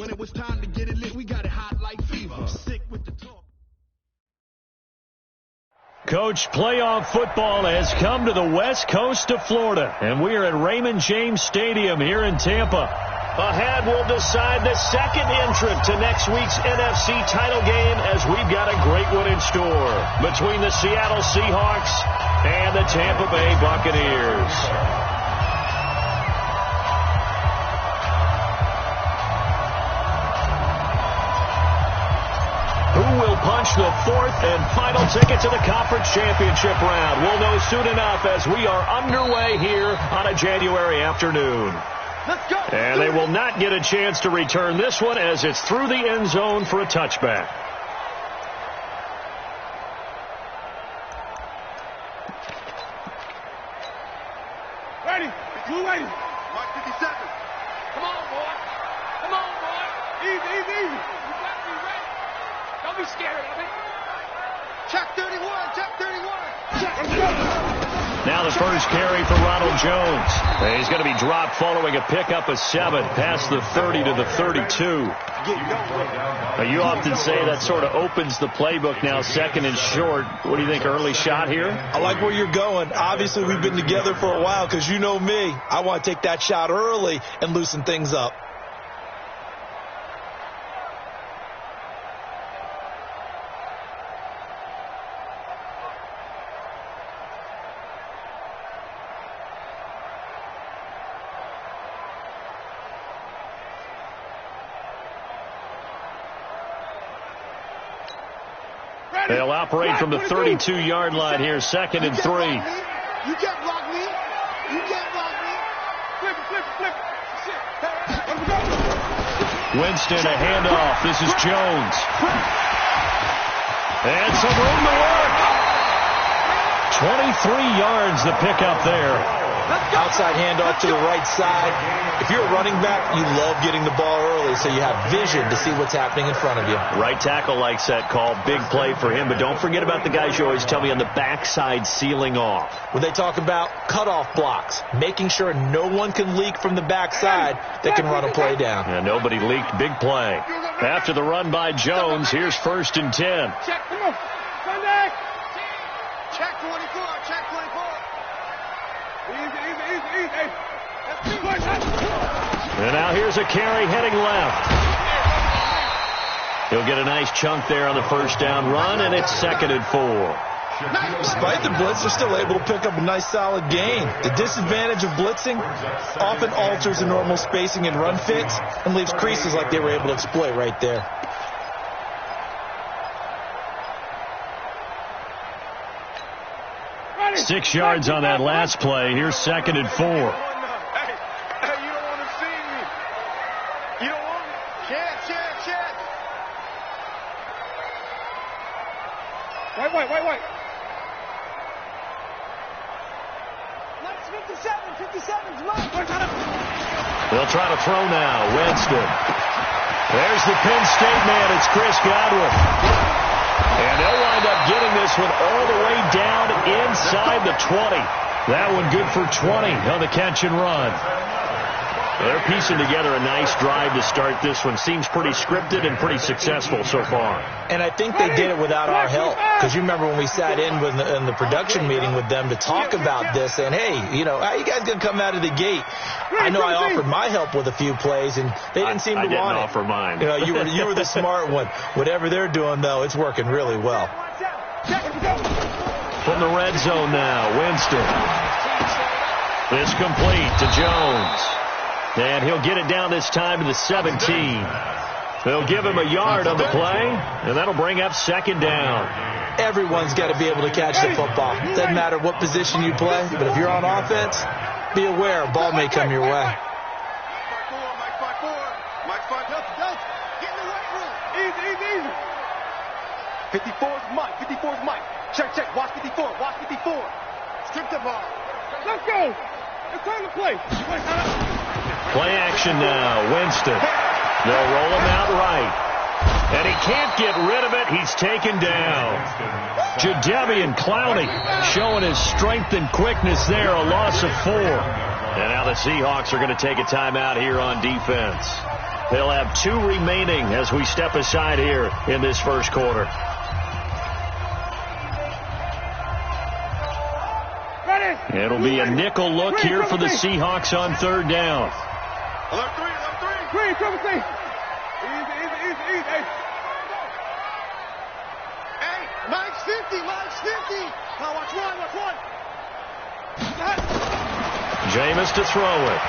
When it was time to get it lit, we got it hot like fever. Sick with the talk. Coach, playoff football has come to the west coast of Florida, and we are at Raymond James Stadium here in Tampa. Ahead, we'll decide the second entrant to next week's NFC title game, as we've got a great one in store between the Seattle Seahawks and the Tampa Bay Buccaneers. Who will punch the fourth and final ticket to the conference championship round? We'll know soon enough as we are underway here on a January afternoon. Let's go. And they will not get a chance to return this one as it's through the end zone for a touchback. Ready. Blue ready. Mark 57. Come on, boy. Come on, boy. Easy, easy, easy. You got to be ready. Don't be scared of it. Check 31. Check 31. Check. Now the first carry for Ronald Jones. He's going to be dropped following a pickup of 7 past the 30 to the 32. Now, you often say that sort of opens the playbook now, second and short. What do you think, early shot here? I like where you're going. Obviously, we've been together for a while because you know me. I want to take that shot early and loosen things up. They'll operate from the 32-yard line here, second and 3. You can't block me. You can't block me. Flip it, flip it, flip it. Shit. Winston, a handoff. This is Jones. And some room to work. 23 yards the pickup there. Outside handoff to the right side. If you're a running back, you love getting the ball early so you have vision to see what's happening in front of you. Right tackle likes that call. Big play for him. But don't forget about the guys you always tell me on the backside sealing off. When they talk about cutoff blocks, making sure no one can leak from the backside that can run a play down. Yeah, nobody leaked. Big play. After the run by Jones, here's 1st and 10. Check, come on. Sunday. Check 24. Check 24. Easy. And now here's a carry heading left. He'll get a nice chunk there on the first down run, and it's 2nd and 4. Despite the blitz, they're still able to pick up a nice solid gain. The disadvantage of blitzing often alters the normal spacing and run fits and leaves creases like they were able to exploit right there. Ready. 6 yards on that last play. Here's 2nd and 4. Hey, you don't want to see me. You don't want me. Check. Wait. Let's 57's mine. They'll try to throw now. Winston. There's the Penn State man. It's Chris Godwin. And they'll wind up getting this one all the way down inside the 20. That one good for 20 on the catch and run. They're piecing together a nice drive to start this one. Seems pretty scripted and pretty successful so far. And I think they did it without our help. Because you remember when we sat in the production meeting with them to talk about this, and hey, you know, how you guys going to come out of the gate? I know I offered my help with a few plays, and they didn't seem to want it. I didn't offer mine. You know, you were the smart one. Whatever they're doing, though, it's working really well. From the red zone now, Winston. This complete to Jones. And he'll get it down this time to the 17. They'll give him a yard on the play, and that'll bring up 2nd down. Everyone's got to be able to catch the football. Doesn't matter what position you play, but if you're on offense, be aware a ball may come your way. Mike 5, get in the right room. Easy. 54's Mike. Check. Watch 54. Strip the ball. Let's go. It's time to play. Play action now. Winston. They'll roll him out right. And he can't get rid of it. He's taken down. Jadeveon Clowney showing his strength and quickness there. A loss of 4. And now the Seahawks are going to take a timeout here on defense. They'll have 2 remaining as we step aside here in this first quarter. It'll be a nickel look here for the Seahawks on 3rd down. Alert 3, alert 3. 3, triple C. Easy. Hey, Mike's 50. Now watch one. Jameis to throw it.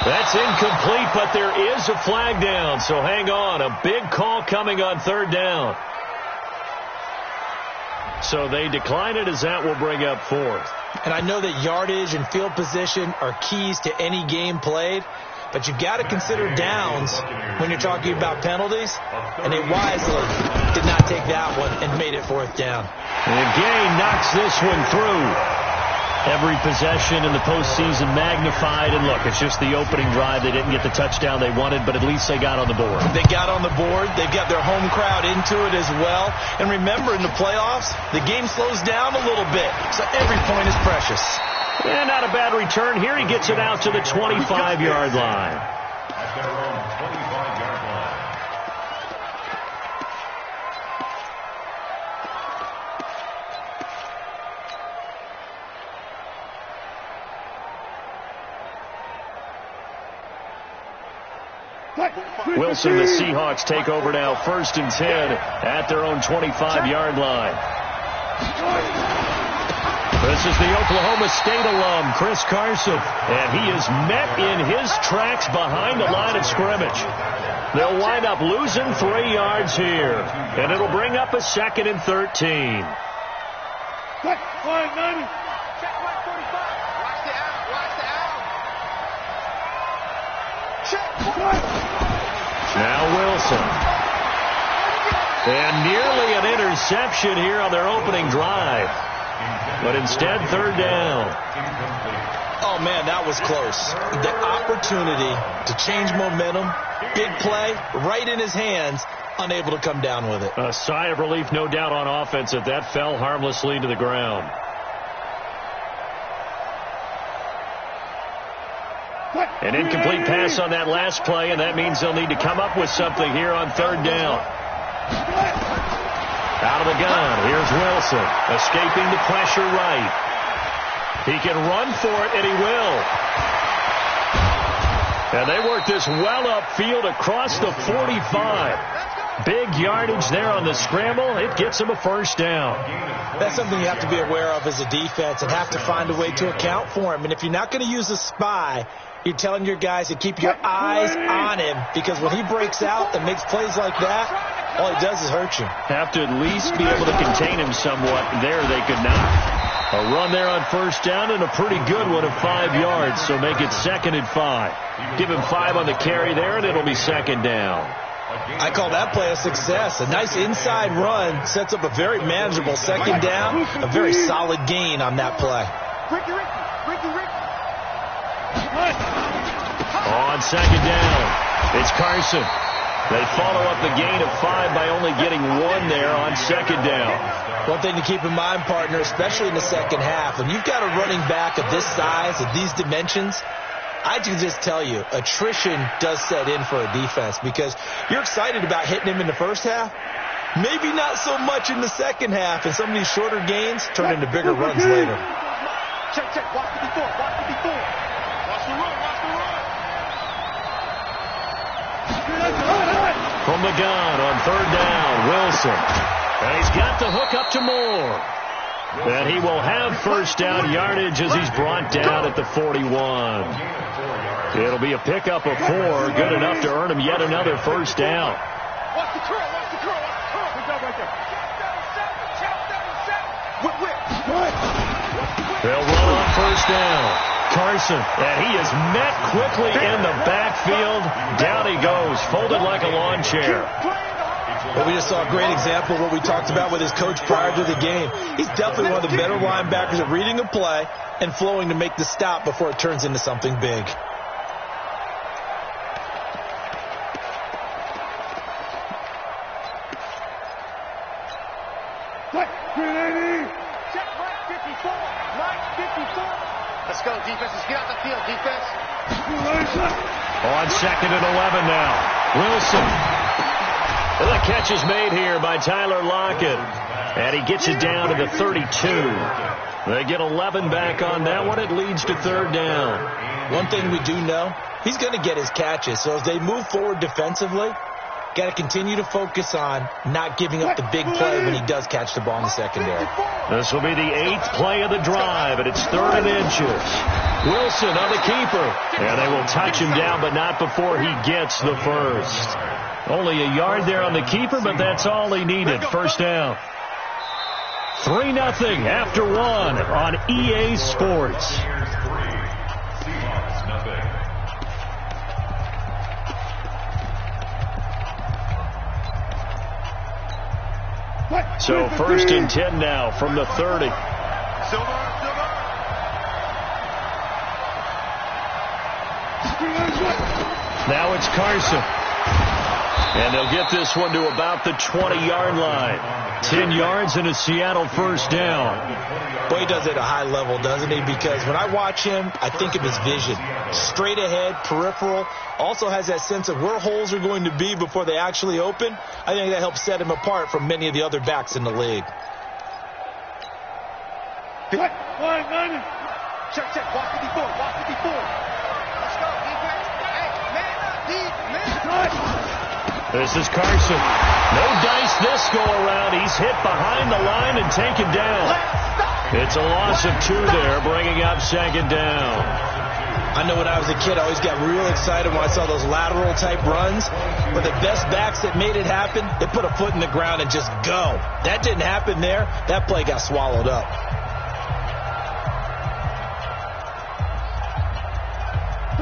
That's incomplete, but there is a flag down, so hang on. A big call coming on 3rd down. So they decline it, as that will bring up 4th. And I know that yardage and field position are keys to any game played, but you've got to consider downs when you're talking about penalties, and they wisely did not take that one and made it 4th down. And Gay knocks this one through. Every possession in the postseason magnified, and look, it's just the opening drive. They didn't get the touchdown they wanted, but at least they got on the board. They got on the board. They've got their home crowd into it as well. And remember, in the playoffs, the game slows down a little bit, so every point is precious. And not a bad return here. He gets it out to the 25-yard line. At their own 25-yard line. Wilson, the Seahawks take over now, 1st and 10 at their own 25-yard line. This is the Oklahoma State alum, Chris Carson, and he is met in his tracks behind the line of scrimmage. They'll wind up losing 3 yards here, and it'll bring up a 2nd and 13. Now Wilson. And nearly an interception here on their opening drive. But instead, 3rd down. Oh, man, that was close. The opportunity to change momentum, big play, right in his hands, unable to come down with it. A sigh of relief, no doubt, on offense that that fell harmlessly to the ground. An incomplete pass on that last play, and that means they'll need to come up with something here on 3rd down. Out of the gun, here's Wilson, escaping the pressure right. He can run for it, and he will. And they work this well upfield across the 45. Big yardage there on the scramble. It gets him a 1st down. That's something you have to be aware of as a defense and have to find a way to account for him. And if you're not going to use a spy, you're telling your guys to keep your eyes on him, because when he breaks out and makes plays like that, all he does is hurt you. Have to at least be able to contain him somewhat. There they could not. A run there on 1st down, and a pretty good one of 5 yards, so make it 2nd and 5. Give him 5 on the carry there, and it'll be 2nd down. I call that play a success. A nice inside run sets up a very manageable 2nd down, a very solid gain on that play. On 2nd down, it's Carson. They follow up the gain of 5 by only getting 1 there on 2nd down. One thing to keep in mind, partner, especially in the second half, when you've got a running back of this size, of these dimensions, I can just tell you, attrition does set in for a defense, because you're excited about hitting him in the first half, maybe not so much in the second half, and some of these shorter gains turn into bigger runs later. Check, watch the before. Watch the run. From the gun on 3rd down, Wilson. And he's got the hook up to Moore. And he will have 1st down yardage as he's brought down at the 41. It'll be a pickup of 4, good enough to earn him yet another 1st down. Watch the curl. Good job right there. They'll run on 1st down. Carson, and he is met quickly in the backfield. Down he goes, folded like a lawn chair. Well, we just saw a great example of what we talked about with his coach prior to the game. He's definitely one of the better linebackers at reading a play and flowing to make the stop before it turns into something big. Check, 54, Mike. field, defense. Let's get out the field, defense. On 2nd and 11 now. Wilson. And the catch is made here by Tyler Lockett. And he gets it down to the 32. They get 11 back on that one. It leads to 3rd down. One thing we do know, he's going to get his catches. So as they move forward defensively, got to continue to focus on not giving up the big play when he does catch the ball in the secondary. This will be the 8th play of the drive, and it's 3rd and inches. Wilson on the keeper. And they will touch him down, but not before he gets the first. Only a yard there on the keeper, but that's all he needed. 1st down. 3-0 after 1 on EA Sports. So 1st and 10 now from the 30. Now it's Carson. And they'll get this one to about the 20-yard line. 10 yards and a Seattle 1st down. Boy, he does it at a high level, doesn't he? Because when I watch him, I think of his vision. Straight ahead, peripheral. Also has that sense of where holes are going to be before they actually open. I think that helps set him apart from many of the other backs in the league. Check. Walk 54. Let's go, defense. Hey, man. This is Carson. No dice this go around. He's hit behind the line and taken down. It's a loss of 2 there, bringing up 2nd down. I know when I was a kid, I always got real excited when I saw those lateral type runs. But the best backs that made it happen, they put a foot in the ground and just go. That didn't happen there. That play got swallowed up.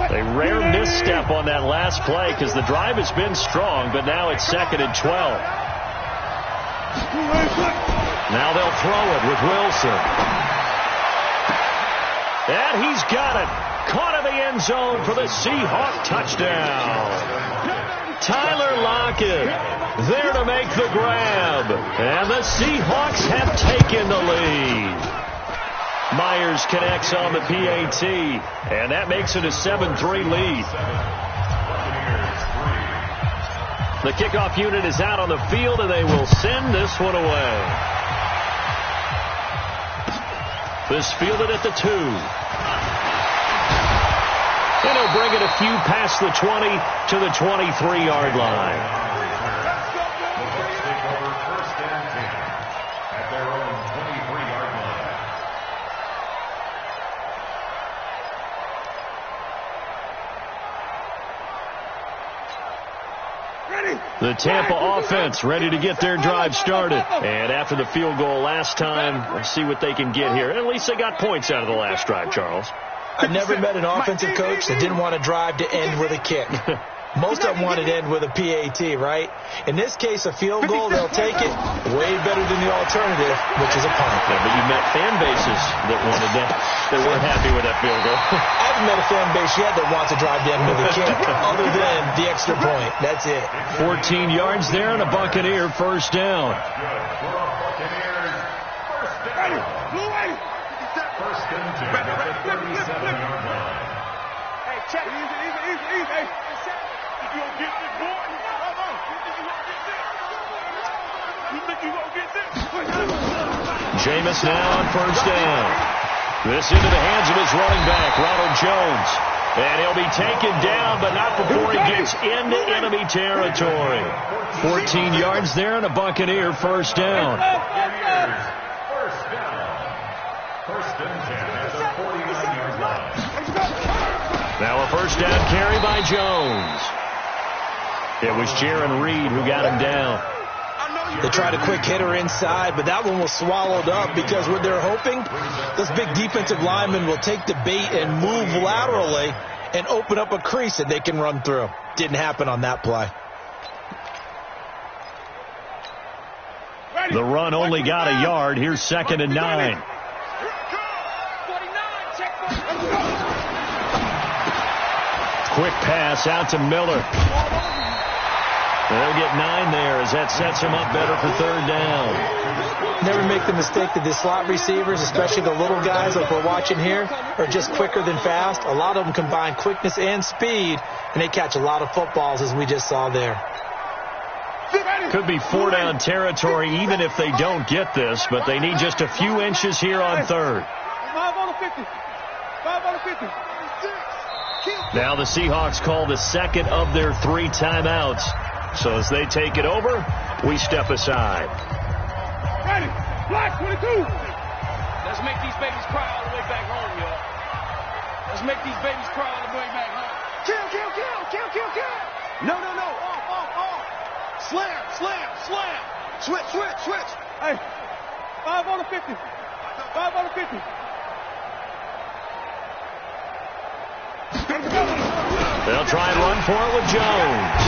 A rare misstep on that last play because the drive has been strong, but now it's 2nd and 12. Now they'll throw it with Wilson. And he's got it. Caught in the end zone for the Seahawk touchdown. Tyler Lockett there to make the grab. And the Seahawks have taken the lead. Myers connects on the PAT, and that makes it a 7-3 lead. The kickoff unit is out on the field, and they will send this one away. This fielded at the 2. And he'll bring it a few past the 20 to the 23-yard line. The Tampa offense ready to get their drive started. And after the field goal last time, let's see what they can get here. At least they got points out of the last drive, Charles. I've never met an offensive coach that didn't want a drive to end with a kick. Most of them want it to end with a PAT, right? In this case, a field goal, they'll take it way better than the alternative, which is a punt. Yeah, but you met fan bases that wanted that. They weren't happy with that field goal. I haven't met a fan base yet that wants a drive to end with a kick, other than the extra point. That's it. 14 yards there and a Buccaneer 1st down. First and 10 at the 37-yard line. Hey, check. Easy. Hey, you gonna get this, boy? You think you gonna get this? Jameis now on 1st down. This into the hands of his running back, Ronald Jones. And he'll be taken down, but not before he gets into enemy territory. 14 yards there and a Buccaneer 1st down. First and 10 at the 49-yard line. Now a 1st down carry by Jones. It was Jaron Reed who got him down. They tried a quick hitter inside, but that one was swallowed up because what they're hoping, those big defensive linemen will take the bait and move laterally and open up a crease that they can run through. Didn't happen on that play. The run only got a yard. Here's 2nd and 9. Quick pass out to Miller. They'll get 9 there as that sets him up better for third down. Never make the mistake that the slot receivers, especially the little guys like we're watching here, are just quicker than fast. A lot of them combine quickness and speed, and they catch a lot of footballs as we just saw there. Could be 4-down territory even if they don't get this, but they need just a few inches here on third. 5 on the 50. 5 on the 50. Now the Seahawks call the second of their 3 timeouts. So as they take it over, we step aside. Ready. Block 22. Let's make these babies cry all the way back home, y'all. Let's make these babies cry all the way back home. Kill, kill, kill, kill, kill, kill. No, no, no. Off. Slam, slam, slam. Switch, switch, switch. Hey, 5 on the 50. 5 on the 50. They'll try and run for it with Jones.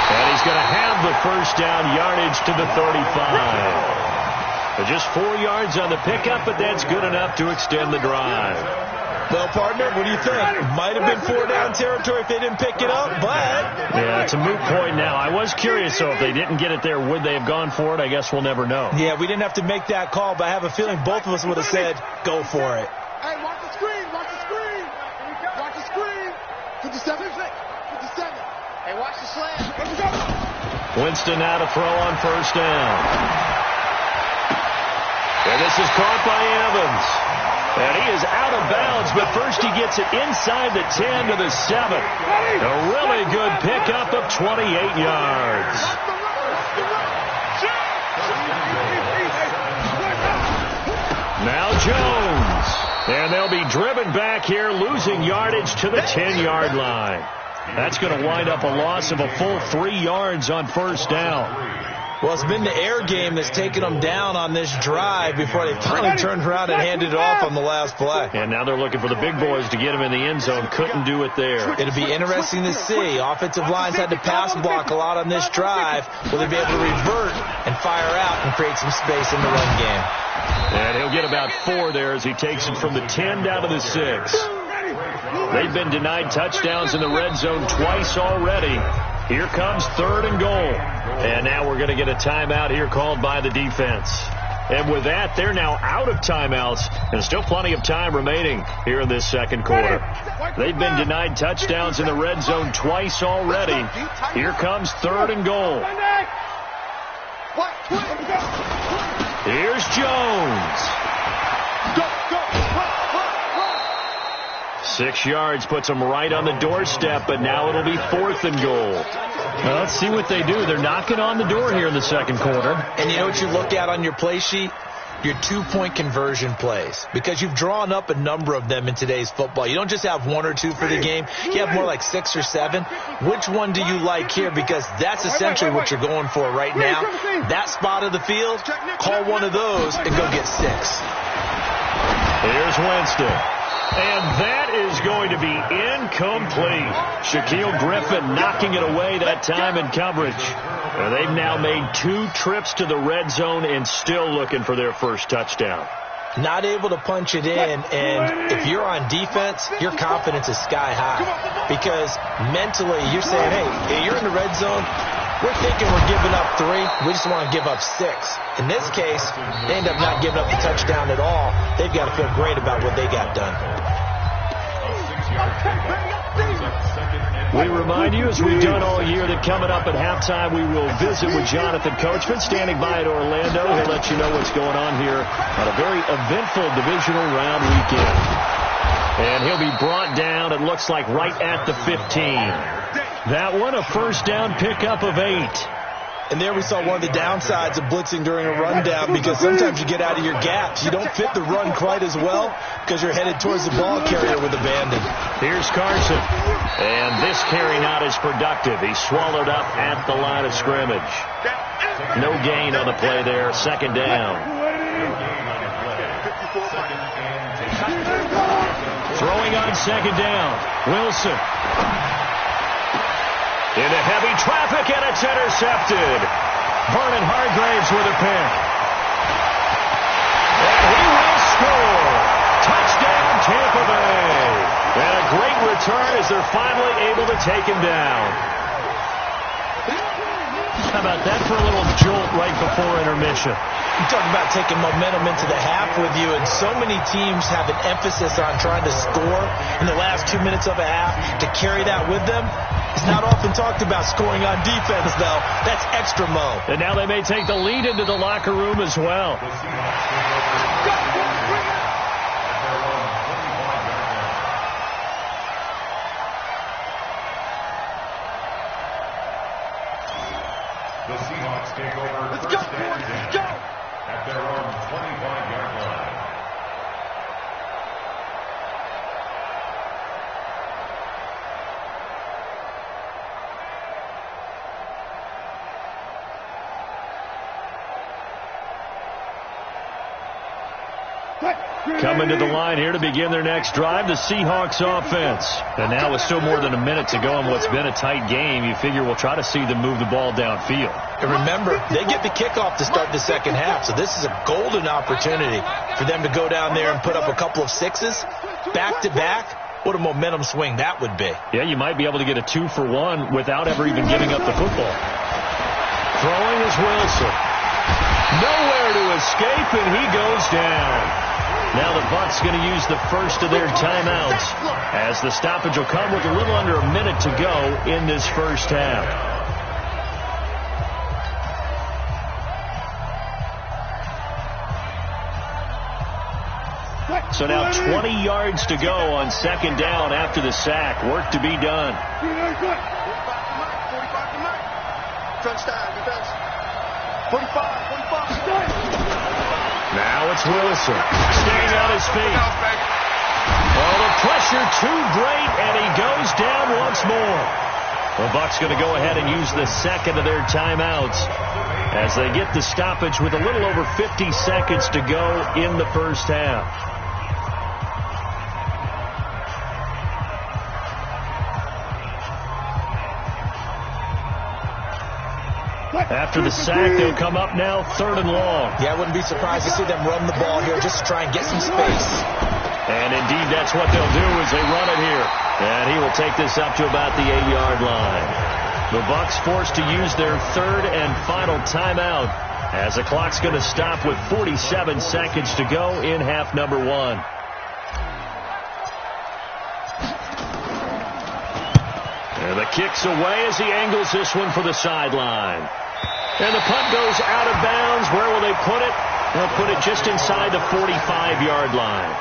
And he's going to have the first down yardage to the 35. Just 4 yards on the pickup, but that's good enough to extend the drive. Well, partner, what do you think? Might have been 4-down territory if they didn't pick it up, but... Yeah, it's a moot point now. I was curious, so if they didn't get it there, would they have gone for it? I guess we'll never know. Yeah, we didn't have to make that call, but I have a feeling both of us would have said, go for it. Hey, watch the screen, watch the screen. Watch the screen. 57. 57. Hey, watch the slam. Winston now to throw on first down. And this is caught by Evans. And he is out of bounds, but first he gets it inside the 10 to the 7. A really good pickup of 28 yards. Now Jones. And they'll be driven back here, losing yardage to the 10-yard line. That's going to wind up a loss of a full 3 yards on first down. Well, it's been the air game that's taken them down on this drive before they finally turned around and handed it off on the last play. And now they're looking for the big boys to get him in the end zone. Couldn't do it there. It'll be interesting to see. Offensive lines had to pass block a lot on this drive. Will they be able to revert and fire out and create some space in the run game? And he'll get about 4 there as he takes it from the 10 down to the 6. They've been denied touchdowns in the red zone twice already. Here comes 3rd and goal. And now we're going to get a timeout here called by the defense. And with that, they're now out of timeouts and still plenty of time remaining here in this second quarter. They've been denied touchdowns in the red zone twice already. Here comes 3rd and goal. Here's Jones. 6 yards puts them right on the doorstep, but now it'll be 4th and goal. Well, let's see what they do. They're knocking on the door here in the second quarter. And you know what you look at on your play sheet? Your 2-point conversion plays, because you've drawn up a number of them in today's football. You don't just have 1 or 2 for the game. You have more like 6 or 7. Which one do you like here? Because that's essentially what you're going for right now. That spot of the field, call one of those and go get 6. Here's Winston. And that is going to be incomplete. Shaquille Griffin knocking it away that time in coverage. And they've now made 2 trips to the red zone and still looking for their first touchdown. Not able to punch it in, and if you're on defense, your confidence is sky high. Because mentally, you're saying, hey, you're in the red zone. We're thinking we're giving up 3. We just want to give up 6. In this case, they end up not giving up the touchdown at all. They've got to feel great about what they got done. We remind you, as we've done all year, that coming up at halftime, we will visit with Jonathan Coachman, standing by at Orlando. He'll let you know what's going on here on a very eventful divisional round weekend. And he'll be brought down, it looks like, right at the 15. That one, a first down pickup of 8. And there we saw one of the downsides of blitzing during a rundown, because sometimes you get out of your gaps. You don't fit the run quite as well because you're headed towards the ball carrier with abandon. Here's Carson. And this carry not as productive. He's swallowed up at the line of scrimmage. No gain on the play there. Second down. Throwing on second down. Wilson. Into heavy traffic, and it's intercepted. Vernon Hargraves with a pick. And he will score. Touchdown, Tampa Bay. And a great return as they're finally able to take him down. How about that for a little jolt right before intermission? You talk about taking momentum into the half with you, and so many teams have an emphasis on trying to score in the last 2 minutes of a half. To carry that with them, it's not often talked about scoring on defense, though. That's extra mo. And now they may take the lead into the locker room as well. The Seahawks take over. Let's go, boys. Let's go. At their own 25-yard line. Coming to the line here to begin their next drive, the Seahawks offense. And now with still more than a minute to go in what's been a tight game, you figure we'll try to see them move the ball downfield. And remember, they get the kickoff to start the second half, so this is a golden opportunity for them to go down there and put up a couple of sixes back-to-back. What a momentum swing that would be. Yeah, you might be able to get a 2-for-1 without ever even giving up the football. Throwing is Wilson. Nowhere to escape, and he goes down. Now the Bucs going to use the first of their timeouts as the stoppage will come with a little under a minute to go in this first half. So now 20 yards to go on second down after the sack. Work to be done. 45 touchdown defense. 45. Now it's Wilson staying on his feet. Oh, the pressure too great, and he goes down once more. The Bucs going to go ahead and use the second of their timeouts as they get the stoppage with a little over 50 seconds to go in the first half. After the sack, they'll come up now third and long. Yeah, I wouldn't be surprised to see them run the ball here just to try and get some space. And indeed, that's what they'll do as they run it here. And he will take this up to about the 8-yard line. The Bucs forced to use their third and final timeout as the clock's going to stop with 47 seconds to go in half number one. And the kick's away as he angles this one for the sideline. And the punt goes out of bounds. Where will they put it? They'll put it just inside the 45-yard line.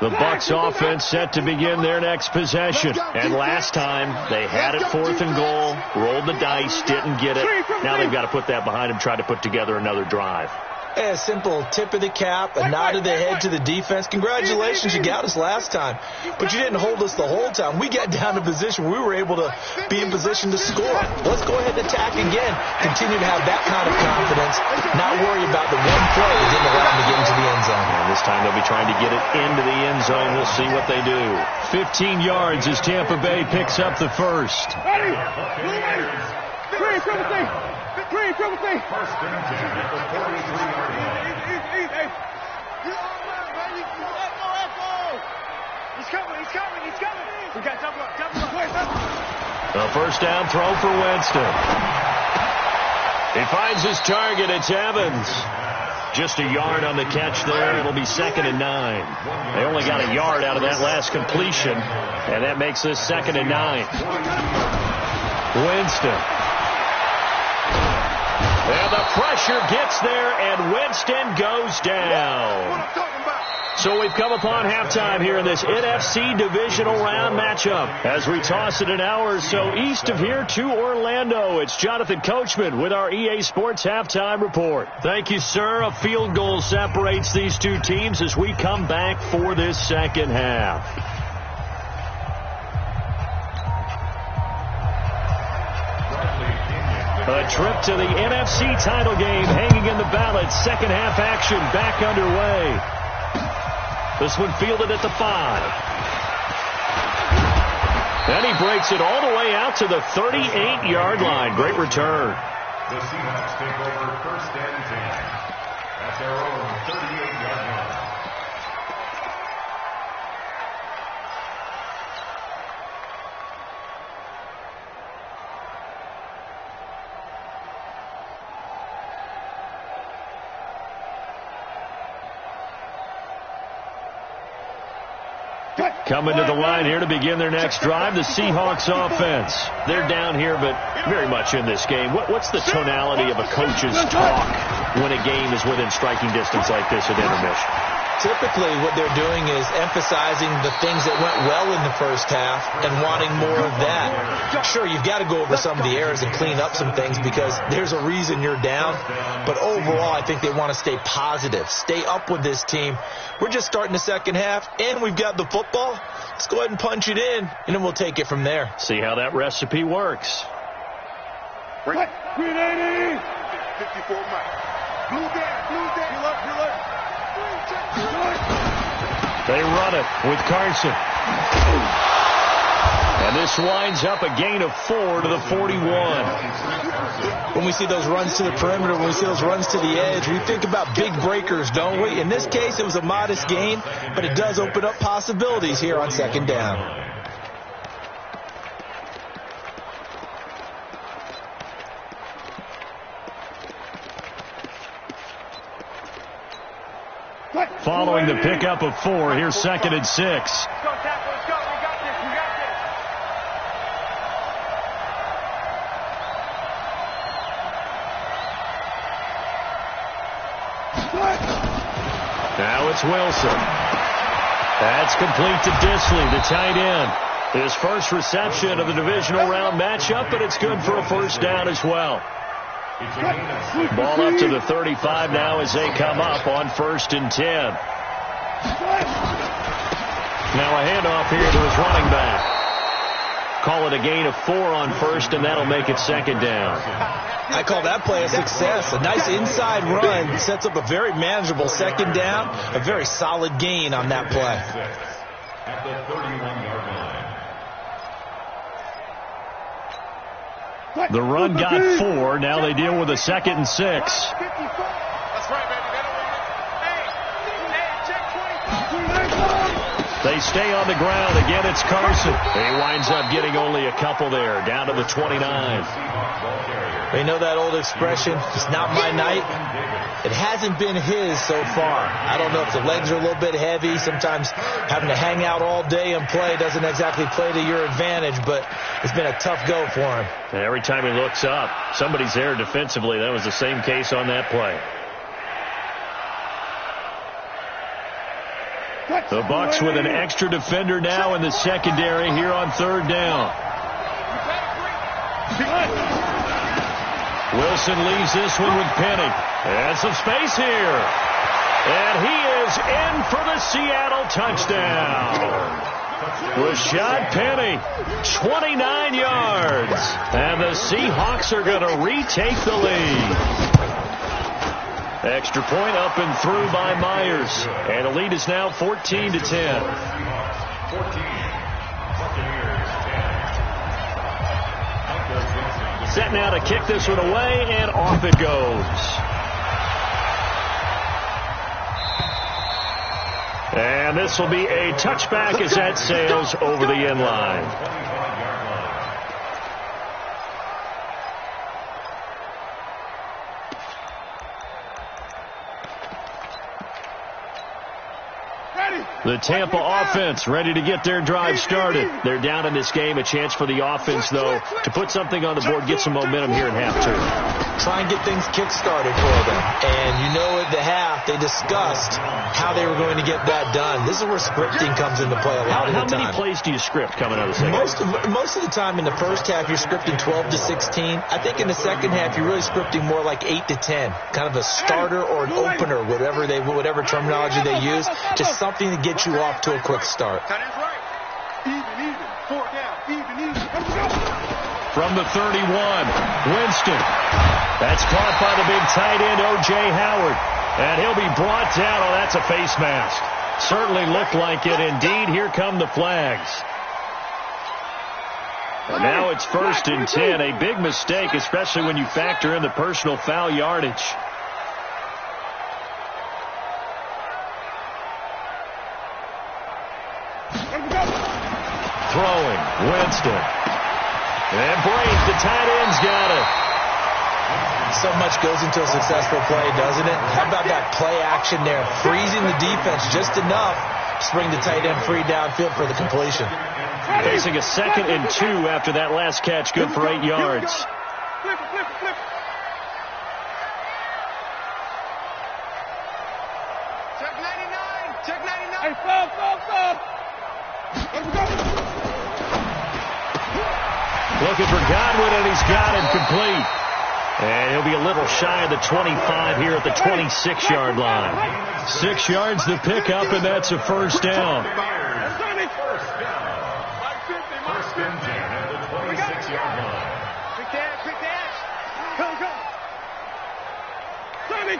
The Bucs offense set to begin their next possession. And last time, they had it fourth and goal, rolled the dice, didn't get it. Now they've got to put that behind them, try to put together another drive. A simple tip of the cap, a nod of the head to the defense. Congratulations, you got us last time. But you didn't hold us the whole time. We got down to position where we were able to be in position to score. Let's go ahead and attack again. Continue to have that kind of confidence. Not worry about the one play that didn't allow them to get into the end zone. And this time they'll be trying to get it into the end zone. We'll see what they do. 15 yards as Tampa Bay picks up the first. First and 10 at the 43-yard line. He's coming. We got double up. A first down throw for Winston. He finds his target. It's Evans. Just a yard on the catch there. It'll be 2nd and 9. They only got a yard out of that last completion, and that makes this 2nd and 9. Winston. And the pressure gets there, and Winston goes down. So we've come upon halftime here in this NFC divisional round matchup. As we toss it an hour or so east of here to Orlando, it's Jonathan Coachman with our EA Sports Halftime Report. Thank you, sir. A field goal separates these two teams as we come back for this second half. A trip to the NFC title game hanging in the balance. Second half action back underway. This one fielded at the 5. And he breaks it all the way out to the 38-yard line. Great return. The Seahawks take over 1st and 10 at their own 38-yard line. Coming to the line here to begin their next drive, the Seahawks offense. They're down here, but very much in this game. What's the tonality of a coach's talk when a game is within striking distance like this at intermission? Typically, what they're doing is emphasizing the things that went well in the first half and wanting more of that. Sure, you've got to go over some of the errors and clean up some things because there's a reason you're down. But overall, I think they want to stay positive, stay up with this team. We're just starting the second half, and we've got the football. Let's go ahead and punch it in, and then we'll take it from there. See how that recipe works. 380. 54 miles. Blue there. Heal up. They run it with Carson. And this winds up a gain of 4 to the 41. When we see those runs to the perimeter, when we see those runs to the edge, we think about big breakers, don't we? In this case, it was a modest gain, but it does open up possibilities here on second down. Following the pickup of 4, here's 2nd and 6. Let's go, tackle. Let's go. We got this. Now it's Wilson. That's complete to Disley, the tight end. His first reception of the divisional round matchup, but it's good for a first down as well. Ball up to the 35 now as they come up on 1st and 10. Now a handoff here to his running back. Call it a gain of 4 on 1st, and that'll make it 2nd down. I call that play a success. A nice inside run sets up a very manageable 2nd down. A very solid gain on that play. At the 31-yard line. The run got 4. Now they deal with a 2nd and 6. That's right, baby. They stay on the ground. Again, it's Carson. He winds up getting only a couple there, down to the 29. They know that old expression, it's not my night. It hasn't been his so far. I don't know if the legs are a little bit heavy. Sometimes having to hang out all day and play doesn't exactly play to your advantage, but it's been a tough go for him. And every time he looks up, somebody's there defensively. That was the same case on that play. The Bucs with an extra defender now in the secondary here on 3rd down. Wilson leaves this one with Penny. And some space here. And he is in for the Seattle touchdown. Rashad Penny, 29 yards. And the Seahawks are going to retake the lead. Extra point up and through by Myers. And the lead is now 14 to 10. Set now to kick this one away, and off it goes. And this will be a touchback as that sails over the end line. The Tampa offense ready to get their drive started. They're down in this game. A chance for the offense, though, to put something on the board, get some momentum here in half 2. Try and get things kick-started for them. And you know at the half, they discussed how they were going to get that done. This is where scripting comes into play a lot of the time. How many plays do you script coming out of the second half? Most of the time in the first half, you're scripting 12 to 16. I think in the second half, you're really scripting more like 8 to 10. Kind of a starter or an opener, whatever terminology they use. Just something to get you off to a quick start. Even. 4 down. Even. From the 31, Winston. That's caught by the big tight end, O.J. Howard. And he'll be brought down. Oh, that's a face mask. Certainly looked like it. Indeed, here come the flags. And now it's 1st and 10. A big mistake, especially when you factor in the personal foul yardage. Throwing, Winston. And Braves, the tight end's got it. So much goes into a successful play, doesn't it? How about that play action there? Freezing the defense just enough to bring the tight end free downfield for the completion. Facing a 2nd and 2 after that last catch, good for 8 yards. Flip it. Check 99. Check 99. Hey, stop. Looking for Godwin, and he's got him complete. And he'll be a little shy of the 25 here at the 26-yard line. 6 yards to pick up, and that's a 1st down. First and 10 at the 26-yard line. Quick dash. Go. Tommy.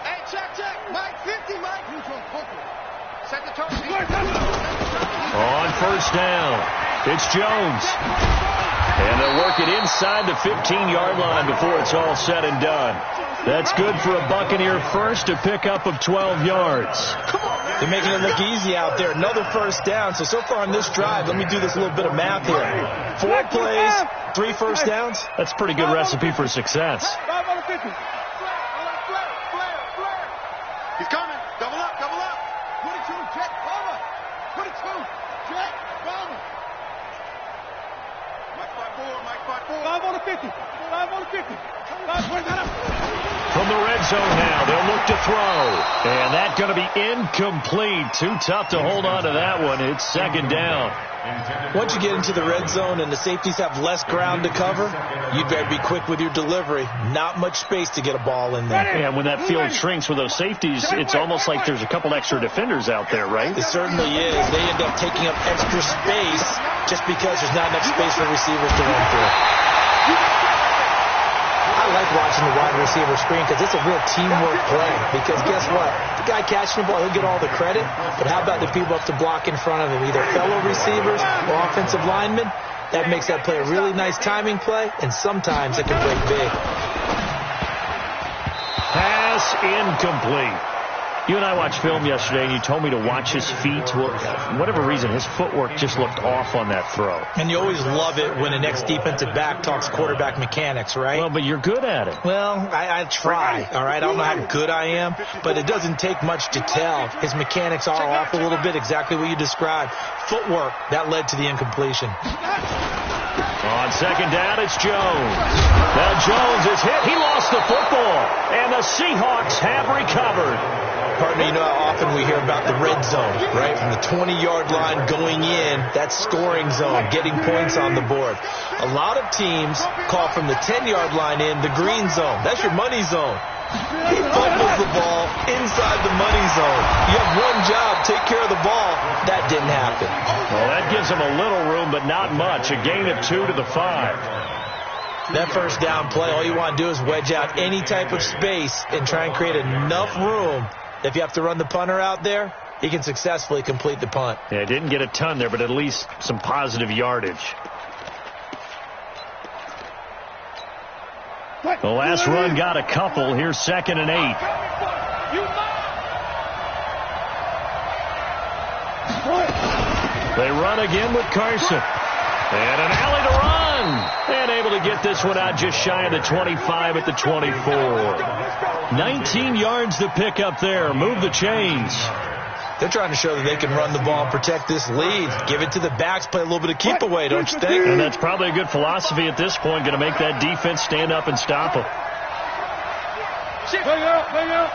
Hey, check. Mike, 50, Mike. Set the target. On 1st down, it's Jones. And they'll work it inside the 15-yard line before it's all said and done. That's good for a Buccaneer first, a pickup of 12 yards. They're making it look easy out there. Another 1st down. So far on this drive, let me do this little bit of math here. 4 plays, 3 1st downs. That's a pretty good recipe for success. 5 on the 50. He's coming. Double up. 22, Jet, forward. 22, Jet, forward. Mike 5-4. 5 on the 50. 5 on the 50. 5, From the red zone now, they'll look to throw. And that's going to be incomplete. Too tough to hold on to that one. It's 2nd down. Once you get into the red zone and the safeties have less ground to cover, you better be quick with your delivery. Not much space to get a ball in there. And when that field shrinks with those safeties, it's almost like there's a couple extra defenders out there, right? It certainly is. They end up taking up extra space just because there's not enough space for receivers to run through. I like watching the wide receiver screen because it's a real teamwork play. Because guess what? The guy catching the ball, he'll get all the credit. But how about the people up to block in front of him, either fellow receivers or offensive linemen? That makes that play a really nice timing play, and sometimes it can break big. Pass incomplete. You and I watched film yesterday, and you told me to watch his feet. Well, for whatever reason, his footwork just looked off on that throw. And you always love it when an ex-defensive back talks quarterback mechanics, right? Well, but you're good at it. Well, I try, all right? I don't know how good I am, but it doesn't take much to tell. His mechanics are off a little bit, exactly what you described. Footwork, that led to the incompletion. On 2nd down, it's Jones. Now Jones is hit. He lost the football, and the Seahawks have recovered. Partner, you know how often we hear about the red zone, right? From the 20-yard line going in, that scoring zone, getting points on the board. A lot of teams call from the 10-yard line in the green zone. That's your money zone. He fumbles the ball inside the money zone. You have one job, take care of the ball. That didn't happen. Well, that gives him a little room, but not much. A gain of 2 to the 5. That 1st down play, all you want to do is wedge out any type of space and try and create enough room. If you have to run the punter out there, he can successfully complete the punt. Yeah, didn't get a ton there, but at least some positive yardage. The last run got a couple. Here's 2nd and 8. They run again with Carson. And an alley to run. And able to get this one out just shy of the 25 at the 24. 19 yards to pick up there. Move the chains. They're trying to show that they can run the ball and protect this lead. Give it to the backs, play a little bit of keep away, don't you think? And that's probably a good philosophy at this point. Going to make that defense stand up and stop them. Play out.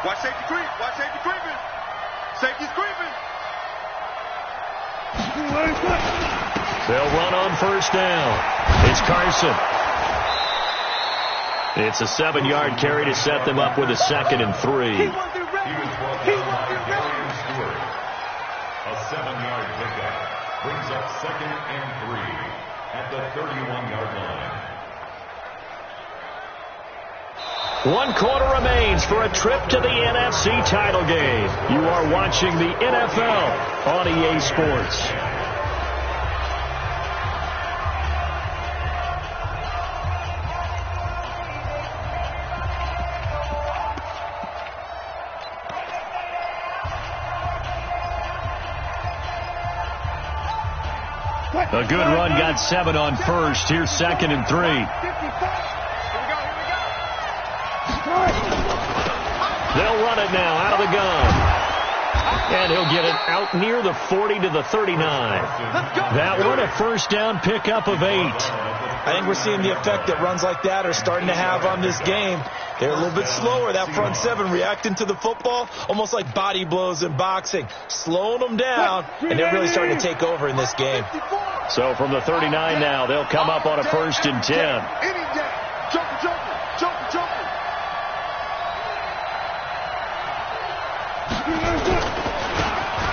Watch safety creeping. Safety's creeping. They'll run on 1st down. It's Carson. It's a 7-yard carry to set them up with a 2nd and 3. He was a 7-yard pickup. Brings up 2nd and 3 at the 31-yard line. 1 quarter remains for a trip to the NFC title game. You are watching the NFL on EA Sports. A good run got 7 on first. Here's 2nd and 3. They'll run it now out of the gun. And he'll get it out near the 40 to the 39. That one, a first down pickup of 8. I think we're seeing the effect that runs like that are starting to have on this game. They're a little bit slower, that front 7, reacting to the football, almost like body blows in boxing, slowing them down, and they're really starting to take over in this game. So from the 39 now, they'll come up on a 1st and 10.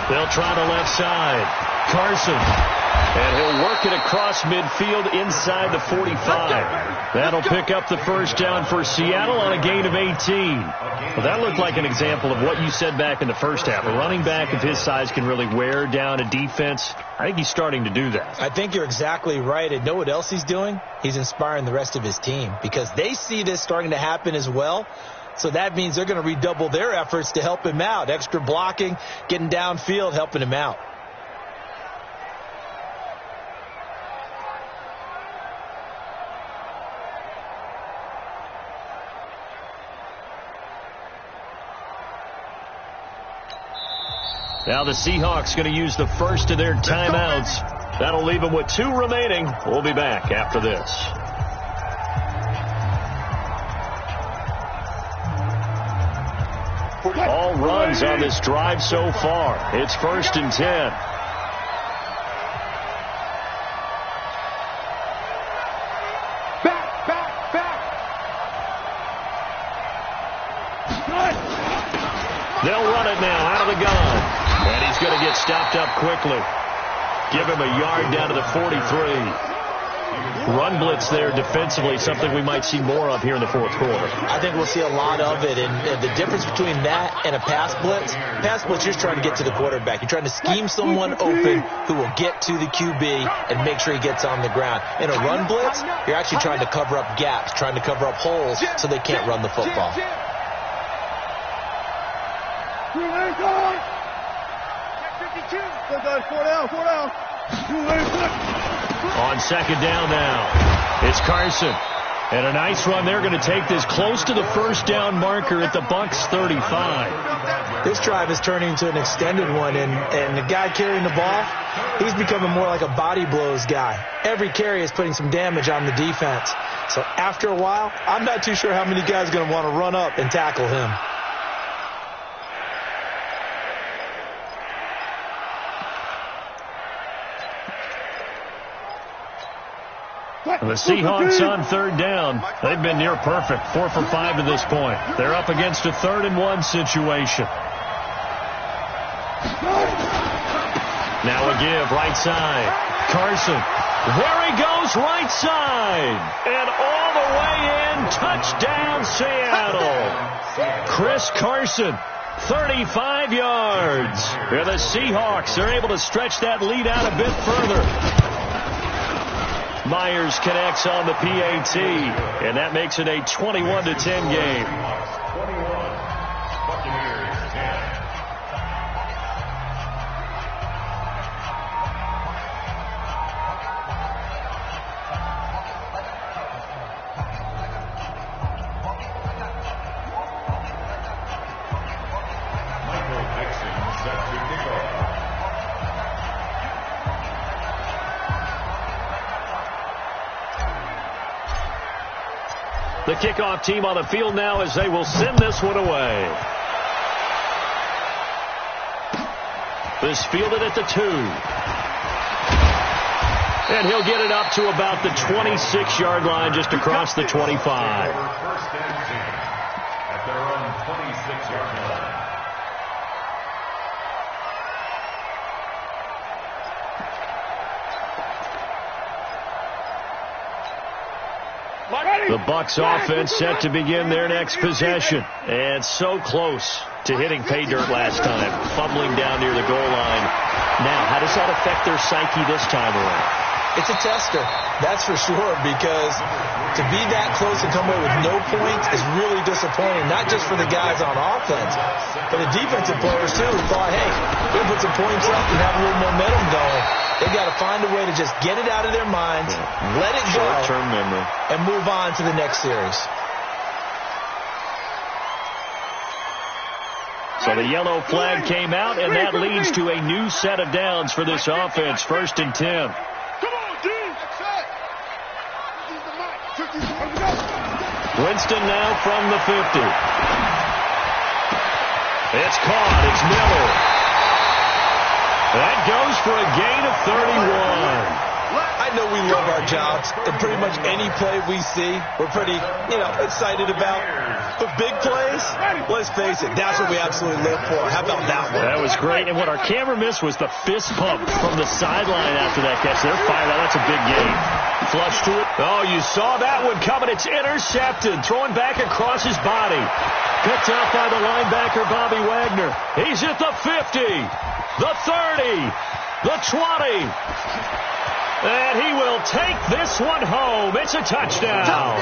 They'll try the left side. Carson. And he'll work it across midfield inside the 45. That'll pick up the first down for Seattle on a gain of 18. Well, that looked like an example of what you said back in the first half. A running back of his size can really wear down a defense. I think he's starting to do that. I think you're exactly right. And know what else he's doing? He's inspiring the rest of his team because they see this starting to happen as well. So that means they're going to redouble their efforts to help him out. Extra blocking, getting downfield, helping him out. Now the Seahawks going to use the first of their timeouts. That'll leave them with 2 remaining. We'll be back after this. All runs on this drive so far. It's 1st and 10. They'll run it now out of the gun. And he's going to get stopped up quickly. Give him a yard down to the 43. Run blitz there defensively, something we might see more of here in the 4th quarter. I think we'll see a lot of it. And the difference between that and a pass blitz, you're just trying to get to the quarterback. You're trying to scheme someone open who will get to the QB and make sure he gets on the ground. In a run blitz, you're actually trying to cover up gaps, trying to cover up holes so they can't run the football. On 2nd down now, it's Carson. And a nice run. They're going to take this close to the first down marker at the Bucs 35. This drive is turning into an extended one, and the guy carrying the ball, he's becoming more like a body blows guy. Every carry is putting some damage on the defense. So after a while, I'm not too sure how many guys are going to want to run up and tackle him. The Seahawks on 3rd down. They've been near perfect, 4 for 5 to this point. They're up against a 3rd and 1 situation. Now a give, right side. Carson. There he goes, right side. And all the way in, touchdown Seattle. Chris Carson, 35 yards. And the Seahawks are able to stretch that lead out a bit further. Myers connects on the PAT, and that makes it a 21-10 game. 21, Buccaneers 10. The kickoff team on the field now as they will send this one away. This fielded at the 2. And he'll get it up to about the 26-yard line, just across the 25. First and 10 at their own 26-yard line. The Bucs offense set to begin their next possession. And so close to hitting pay dirt last time, fumbling down near the goal line. Now, how does that affect their psyche this time around? It's a tester, that's for sure, because to be that close and come away with no points is really disappointing, not just for the guys on offense, but the defensive players, too, who thought, hey, we're going to put some points up and have a little momentum going. They've got to find a way to just get it out of their minds, let it go, short-term memory, and move on to the next series. So the yellow flag came out, and that leads to a new set of downs for this offense, 1st and 10. Winston now from the 50. It's caught. It's Miller. That goes for a gain of 31. I know we love our jobs, and pretty much any play we see, we're pretty, excited about. But big plays, let's face it, that's what we absolutely live for. How about that one? That was great. And what our camera missed was the fist pump from the sideline after that catch. They're fired out. That's a big gain. Flush to it. Oh, you saw that one coming. It's intercepted. Throwing back across his body. Picked out by the linebacker, Bobby Wagner. He's at the 50, the 30, the 20. And he will take this one home. It's a touchdown.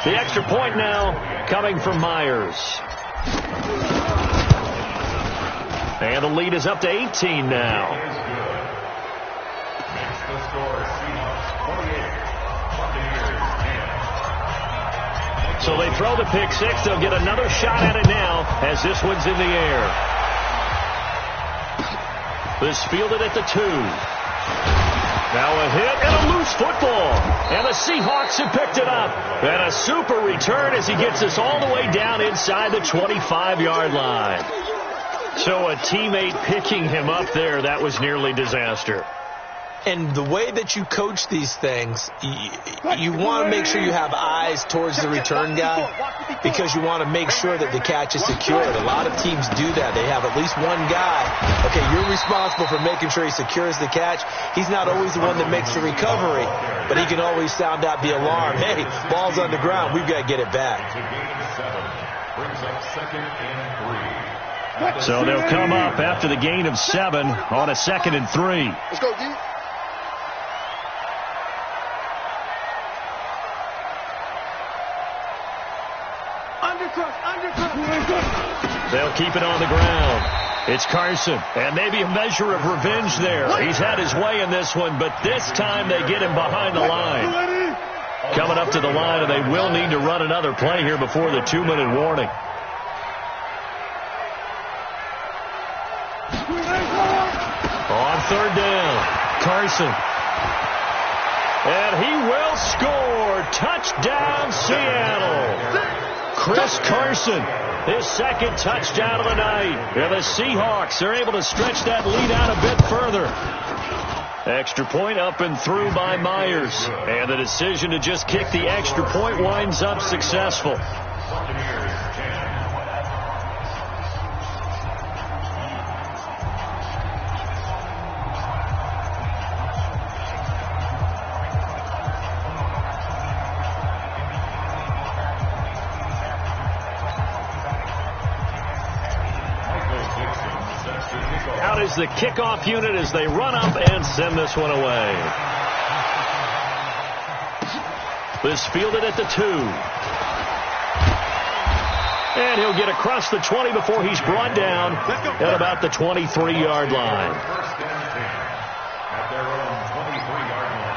The extra point now coming from Myers. And the lead is up to 18 now. Makes the score Seahawks 28. So they throw the pick six. They'll get another shot at it now as this one's in the air. This fielded at the 2. Now a hit and a loose football. And the Seahawks have picked it up. And a super return as he gets us all the way down inside the 25-yard line. So a teammate picking him up there, that was nearly disaster. And the way that you coach these things, you want to make sure you have eyes towards the return guy because you want to make sure that the catch is secured. A lot of teams do that. They have at least one guy. Okay, you're responsible for making sure he secures the catch. He's not always the one that makes the recovery, but he can always sound out the alarm. Hey, ball's on the ground. We've got to get it back. Brings up 2nd and 3. So they'll come up after the gain of 7 on a 2nd and 3. Let's go, D. They'll keep it on the ground. It's Carson, and maybe a measure of revenge there. He's had his way in this one, but this time they get him behind the line. Coming up to the line, and they will need to run another play here before the 2-minute warning. On 3rd down, Carson. And he will score. Touchdown, Seattle. Chris Carson, his 2nd touchdown of the night. And the Seahawks are able to stretch that lead out a bit further. Extra point up and through by Myers. And the decision to just kick the extra point winds up successful. Out is the kickoff unit as they run up and send this one away. This fielded at the 2. And he'll get across the 20 before he's brought down at about the 23-yard line. First and 10 at their own 23-yard line.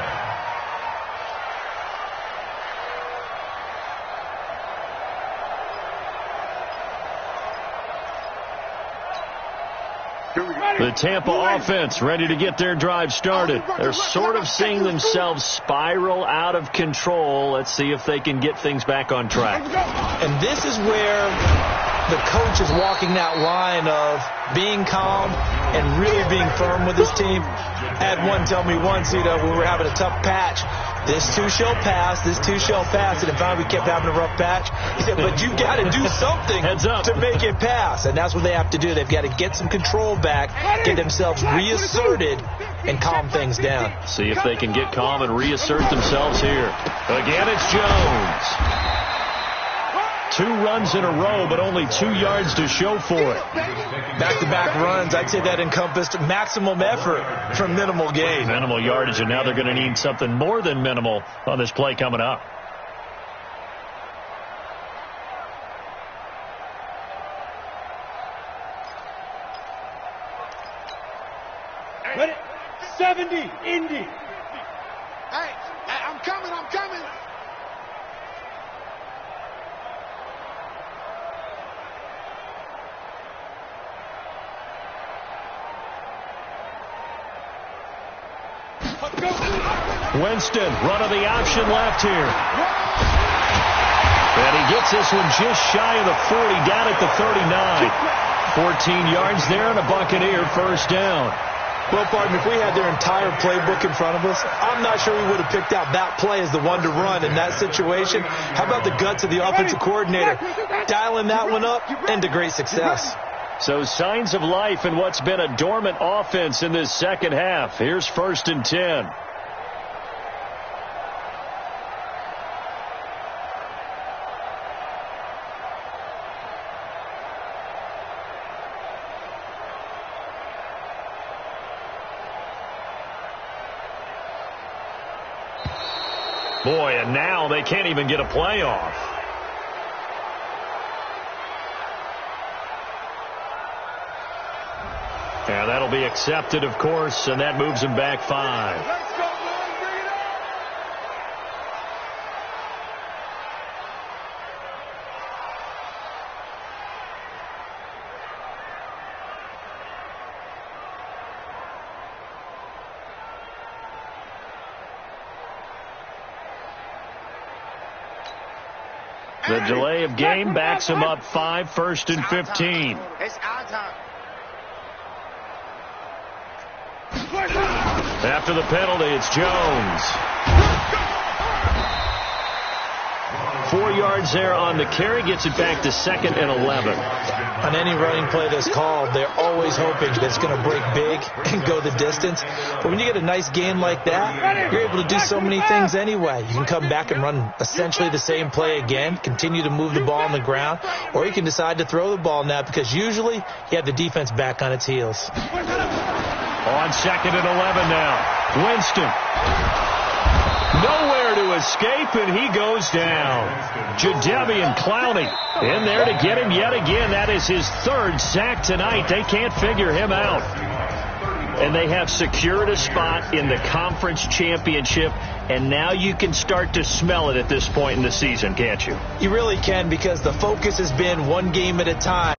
The Tampa offense ready to get their drive started. They're sort of seeing themselves spiral out of control. Let's see if they can get things back on track. And this is where the coach is walking that line of being calm and really being firm with his team. I had one tell me once, when we were having a tough patch, this too shall pass, this too shall pass. And if we kept having a rough patch, he said, but you've got to do something to make it pass. And that's what they have to do. They've got to get some control back, get themselves reasserted, and calm things down. See if they can get calm and reassert themselves here. Again, it's Jones. 2 runs in a row, but only 2 yards to show for it. Back-to-back runs, I'd say that encompassed maximum effort from minimal gain. Minimal yardage, and now they're going to need something more than minimal on this play coming up. Ready? 70, Indy. Hey, I'm coming. Winston, run of the option left here. And he gets this one just shy of the 40, down at the 39. 14 yards there and a Buccaneer first down. Well, pardon me, if we had their entire playbook in front of us, I'm not sure we would have picked out that play as the one to run in that situation. How about the guts of the offensive coordinator dialing that one up into great success? So signs of life in what's been a dormant offense in this second half. Here's 1st and 10. Boy, and now they can't even get a play off. Yeah, that'll be accepted, of course, and that moves him back 5. Let's go, boys. Bring it on. The delay of game backs him up 5, 1st and 15. It's our time. After the penalty, it's Jones. 4 yards there on the carry, gets it back to 2nd and 11. On any running play that's called, they're always hoping that it's going to break big and go the distance. But when you get a nice gain like that, you're able to do so many things anyway. You can come back and run essentially the same play again, continue to move the ball on the ground, or you can decide to throw the ball now because usually you have the defense back on its heels. On 2nd and 11 now. Winston. Nowhere to escape, and he goes down. Jadeveon Clowney in there to get him yet again. That is his 3rd sack tonight. They can't figure him out. And they have secured a spot in the conference championship, and now you can start to smell it at this point in the season, can't you? You really can, because the focus has been one game at a time.